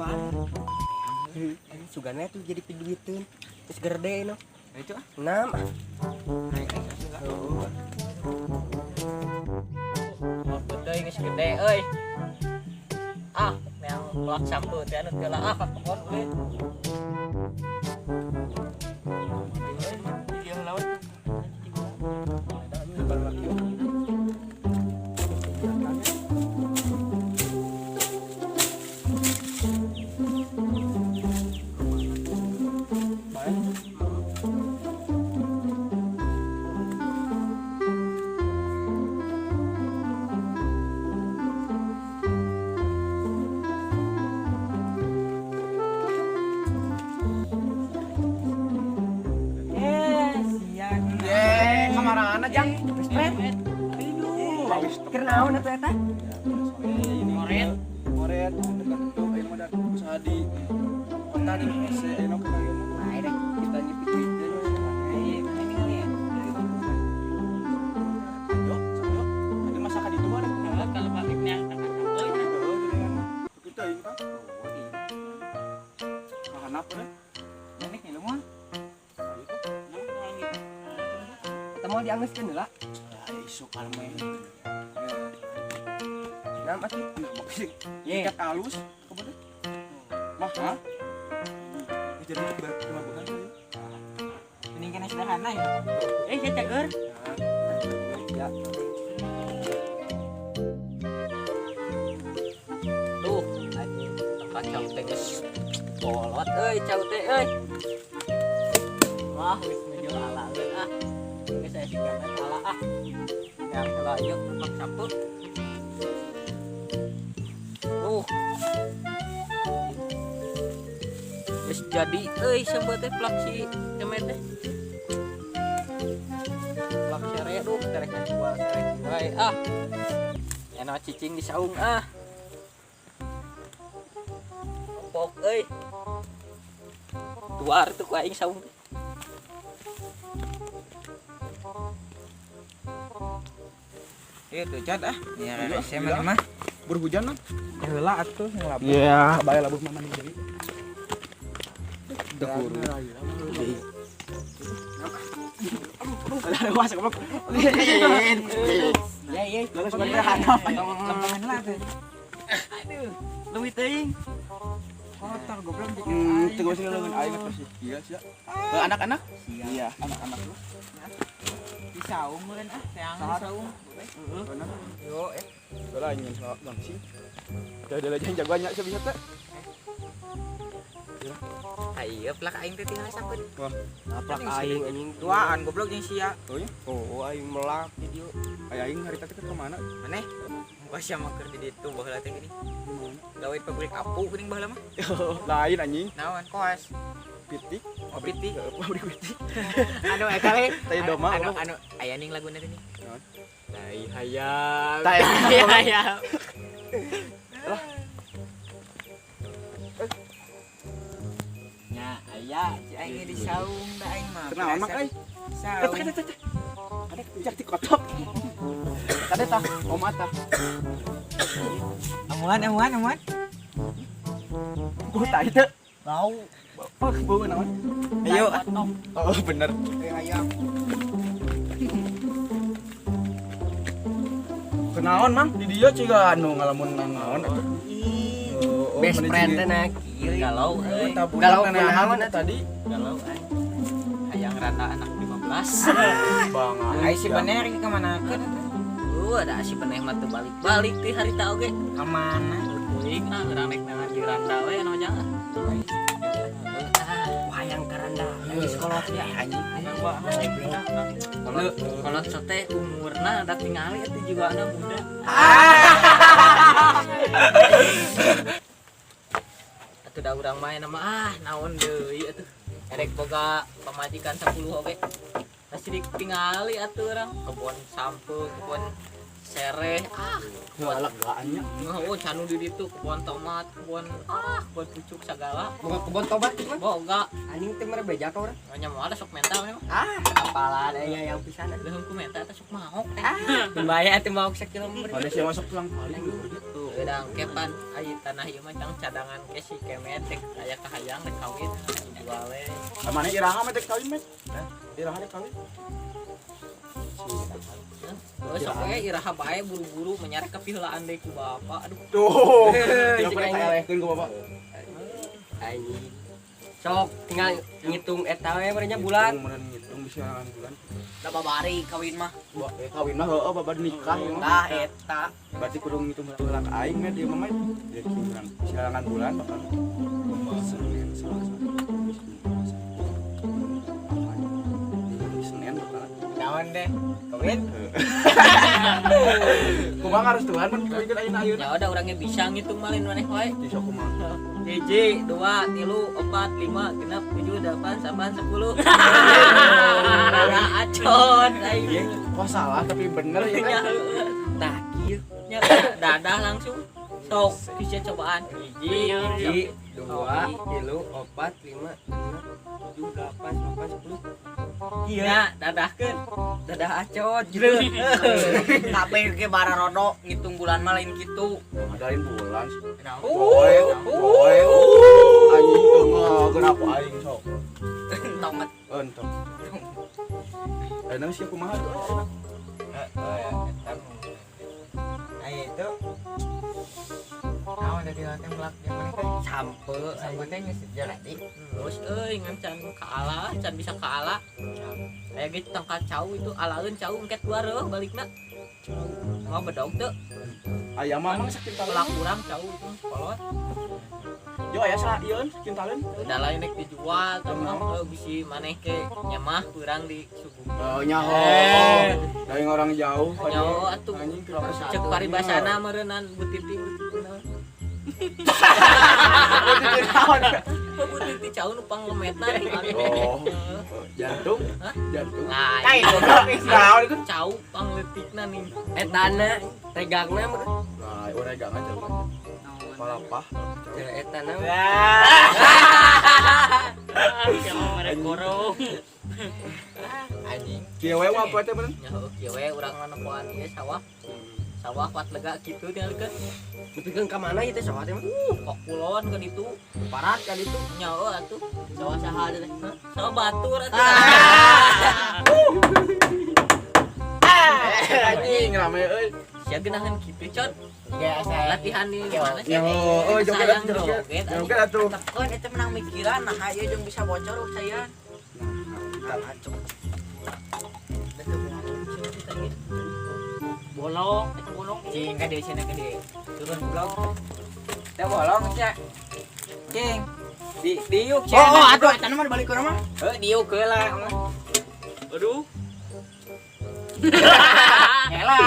Tuan. Ini sugana tuh jadi piduiteun. Geus gerde no. Itu ah. 6. Oh, betul geus gede euy. Ah, yang pelak sampo teh anu teh lah ah kakon we. Dia lawan. Kamarana jang. Geus pret. Keur naon atuh eta? Moret dekat itu ayo mah da sadi. Kota di PC eno kayak Bae deh kita nyipit deui. Yo, ada masakan itu mah. Kalau baliknya euy. Kita ini Pak. Makan apa deh? Ini kieu mah. Kita mau dianggeuskeun heula. Isuk almeh. Naon atuh? Ikat halus, kemudian mahal. Jadi berapa bukan? Ini kan sederhana ya. Saya cager. Ya. Tuh, tempat cau teh geus bolot euy cau teh euy. Wah, geus mejo ala euy ah. Geus saya singkatan ala ah. Yang heula ieu pak sampo. Geus jadi euy sampo teh plak si kemet teh. Plak sere duh terek jual terek wae ah. Enak cicing di saung ah. Pok euy. Tuar tuh ku aing saung. Itu cat ah. Ya rese mah. Berhujan mah. Heula atuh ngelabur. Iya, bayar labur mama nih jadi. Dahulu. Ada was goblok. Ya. Lalu suka berhana. Lembangan lah tuh. Aduh, leuwih teuing. Kotor goblok jadi Tunggu sini lawan aing pasti. Iya, sia. Anak-anak? Iya, anak-anak lu. di saung meureun ah, teang di saung. Bener. Yo Soalnya ingin sama Bang sih. Udah aja jagoannya sih bisa teh. Ayo plak aing teh tinggal sakeun. Wah, naplak aing anjing Tuaan goblok jeung sia. oh ya. Oh, aing melak video. Aing hari tadi ke mana? Maneh? Gua sia mah keur di ditu baheula teh gini. Gawe pabrik apu geuning baheula mah. Lain anjing. Naon koas? Pitik. Oh piti. Pabrik pitik. Anu kali. Tadi doma. Anu aya ning laguna teh nih. Naon? Tai hayam. Tai hayam. Nya aya si aing di saung da aing mah. Kenaon mak euy? Saung. Ada jak di kotok. Tadi tah, omat tah. Amuan. Gua tai teh. Bau. Oh, bau naon? Ayo. Oh, bener. Ayam. Kenaon, Mang? Di dia ciga anu ngalamun naon atuh. Oh, Best mana friend jadi- teh nah kieu. Galau euy. Galau Tabunan kunaon naon tadi? Galau aing. Hayang rata anak 15. Bang. Ai si bener ke mana keun? Ada si peneh mah teu balik-balik ti harita oge. Ka mana? Teuing ah urang rek nangan di randa we anu jangan. Wayang karanda di sekolah ya anjing. Kalau teh umurna da tingali atuh jiwana muda. Atuh da urang main mah naon deui atuh. Erek boga pamajikan 10 oge. Masih ditingali atuh urang kebon sampo, kebon sereh Galak gaannya. oh canu di ditu kebun tomat kebun pucuk segala Bukan kebun tobat gitu mah. boga Anjing teh mere beja ka urang. hanya mau ada sok mental nih Apalah aya yang pisan. belum ku mental teh sok mau Lumayan teh mau sakilo mah. Ada sih masuk pulang paling gitu udang kepan ayi tanah ieu mah cang cadangan ke si kemet teh aya kahayang rek kawin jual we Mana iraha mah teh kawin met. Iraha teh kawin. terus sok we iraha bae buru-buru menyarek kepihelaan deui ku bapak aduh Tuh. Yang pernah saya lehekeun ku bapak. Anjing. Sok tinggal ngitung eta we merenya bulan. Mun ngitung bisa bulan. da babari kawin mah Kawin mah heueuh babar nikah ya mah. tah eta Berarti kudu ngitung heula ka aing mah dia mah mah. Jadi kurang siarangan bulan bakal. Senin, Selasa, Kamis, Jumat, Sabtu, Senin bakal. naon deh kawin Kumaha harus Tuhan mun kawin ayeuna ayeuna. ya udah orangnya bisa ngitung malin maneh wae Di sok kumaha. 1, 2, 3, 4, 5, 6, 7, 8, 9, 10 Rara acot aing Kok salah tapi bener ya nya kan? Nah, kieu. nya dadah langsung sok bisa cobaan 1, 2, 3, 4, 5, 6, 7, 8, 9, 10. iya dadahkeun Dadah acot gitu. kabeh ge bararodo ngitung bulan mah lain kitu Ngadain bulan. Nah, Boy, anjing tengah kenapa aing sok. tomat Entong. Enak sih kumaha tuh. Ayo itu. Naon tadi nanti melak yang mana? Sampe Sambutnya geus jadi. terus ngan can kaala can bisa kaala kayak gitu tangka cau itu alaeun cau engket duareuh balikna mau bedog teu Aya mah mang sakin pelak talen. kurang cau itu kolot Yo aya sa ieu sakin talen. udah lain nek dijual teh mah bisi maneh ke nyamah kurang di suku Oh nyaho. Dari orang jauh. nyaho atuh Anjing cek paribasana meureunnan butiti butiti cau nu panglemetna di Oh. Jantung. Hah? Jantung. nah Kai itu Naon itu? cau pangletikna nih etana tegangna mah Nah, urang gak ngajak. Palapah. etana. kamu merek korong Anjing. Kieu we apa teh bener? nyaho kieu we urang nganempoan ieu sawah sawah kuat lega kitu tinggalkeun Dipikeun ka mana ieu teh sawah teh mah? kok kulon kan itu Parat kan itu. nyaho atuh sawah saha teh sawah batur atuh Anjing rame euy. sia geunaheun kitu cot Ya saya latihan di mana sih Nyaho, oh joget sayang joget. joget Joget atuh. tekan eta menang mikiran nah ayo jeung bisa bocor saya bolong itu bolong cing gede sini gede. turun bolong Teh bolong cia. Cing. Di yuk Oh, oh aduh eta mah balik ke rumah. diuk heula. aduh Hela.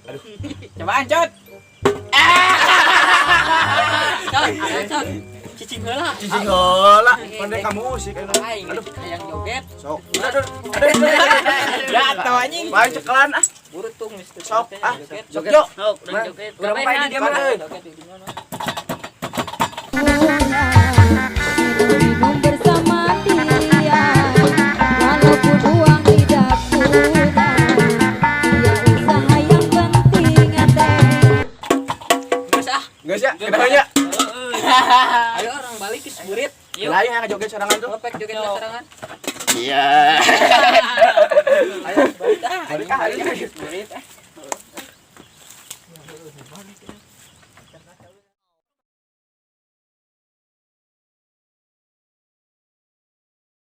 Aduh. Cobaan cut. cot cicing heula Cicing heula. Pandai kamu musik ayeuna. aing hayang joget Sok. Ya atuh anjing. Main cekelan ah. buru tuh geus teu Sok ah. joget Sok yo. sok urang joget Urang bae di dia mana? joget di mana Minum bersama dia walaupun uang tidak punya dia usaha yang penting ada geus ah Geus ya, kita nya. ayo orang balik ke spirit yuk Lain yang joget sorangan tuh. ngepek joget serangan Iya. ayo balik ah Balik ah, ayo. spirit